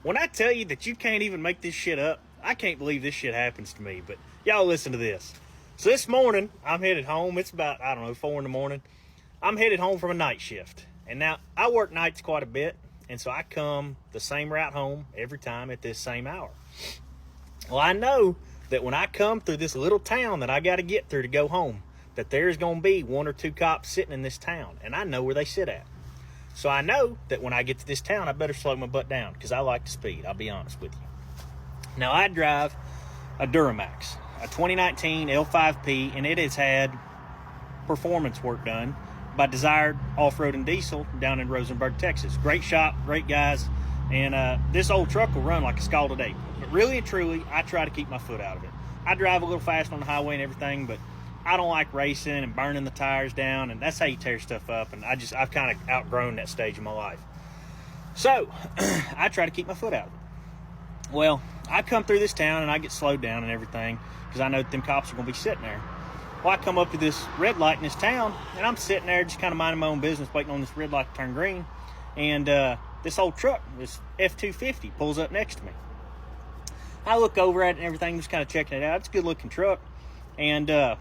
When I tell you that you can't even make this shit up, I can't believe this shit happens to me. But y'all listen to this. So this morning, I'm headed home. It's about, 4 in the morning. I'm headed home from a night shift. And now, I work nights quite a bit. And so I come the same route home every time at this same hour. Well, I know that when I come through this little town that I got to get through to go home, that there's going to be 1 or 2 cops sitting in this town. And I know where they sit at. So I know that when I get to this town, I better slow my butt down because I like to speed. I'll be honest with you. Now, I drive a Duramax, a 2019 L5P, and it has had performance work done by Desired Off-Road and Diesel down in Rosenberg, Texas. Great shop, great guys, and this old truck will run like a Scalded Ape. But really and truly, I try to keep my foot out of it. I drive a little fast on the highway and everything, but I don't like racing and burning the tires down, and that's how you tear stuff up, and I've kind of outgrown that stage of my life. So, I try to keep my foot out of it. Well, I come through this town, and I get slowed down and everything, because I know that them cops are going to be sitting there. Well, I come up to this red light in this town, and I'm sitting there just kind of minding my own business, waiting on this red light to turn green, and this old truck, this F-250, pulls up next to me. I look over at it and everything, just kind of checking it out. It's a good-looking truck, and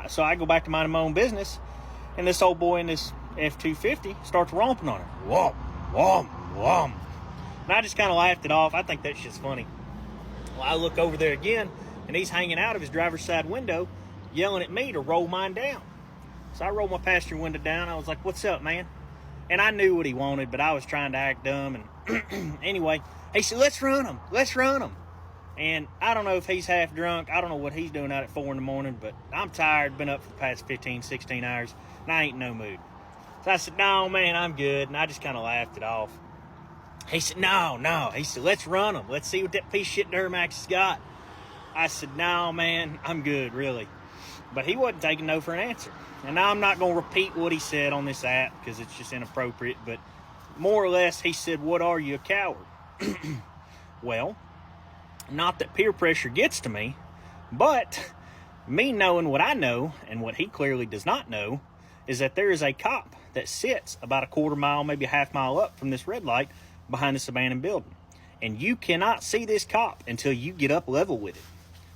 so I go back to minding my own business, and this old boy in this F-250 starts romping on it. Whomp, whomp, whomp. And I just kind of laughed it off. I think that shit's funny. Well, I look over there again, and he's hanging out of his driver's side window, yelling at me to roll mine down. So I rolled my passenger window down. I was like, what's up, man? And I knew what he wanted, but I was trying to act dumb. And anyway, he said, let's run him. Let's run him. And I don't know if he's half drunk. I don't know what he's doing out at 4 in the morning, but I'm tired. Been up for the past 15, 16 hours, and I ain't in no mood. So I said, no, man, I'm good. And I just kind of laughed it off. He said, no. He said, let's run him. Let's see what that piece of shit Duramax has got. I said, no, man, I'm good, really. But he wasn't taking no for an answer. And now I'm not going to repeat what he said on this app because it's just inappropriate. But more or less, he said, what are you, a coward? Well, not that peer pressure gets to me, but me knowing what I know and what he clearly does not know is that there is a cop that sits about a quarter mile, maybe a half mile up from this red light behind this abandoned building. And you cannot see this cop until you get up level with it.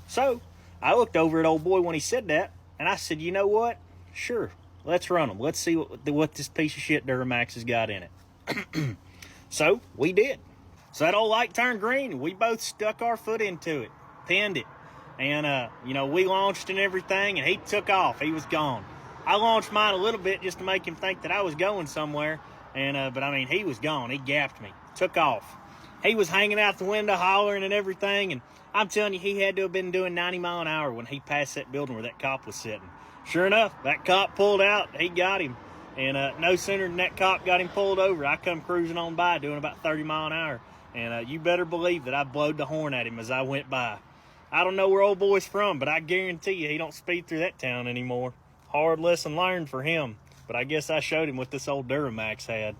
So I looked over at old boy when he said that, and I said, you know what? Sure, let's run him. Let's see what this piece of shit Duramax has got in it. So we did. So that old light turned green, and we both stuck our foot into it, pinned it. And, we launched and everything, and he took off. He was gone. I launched mine a little bit just to make him think that I was going somewhere. But he was gone. He gapped me, took off. He was hanging out the window, hollering and everything. And I'm telling you, he had to have been doing 90 miles an hour when he passed that building where that cop was sitting. Sure enough, that cop pulled out. He got him. And no sooner than that cop got him pulled over, I come cruising on by doing about 30 miles an hour. And you better believe that I blowed the horn at him as I went by. I don't know where old boy's from, but I guarantee you he don't speed through that town anymore. Hard lesson learned for him. But I guess I showed him what this old Duramax had.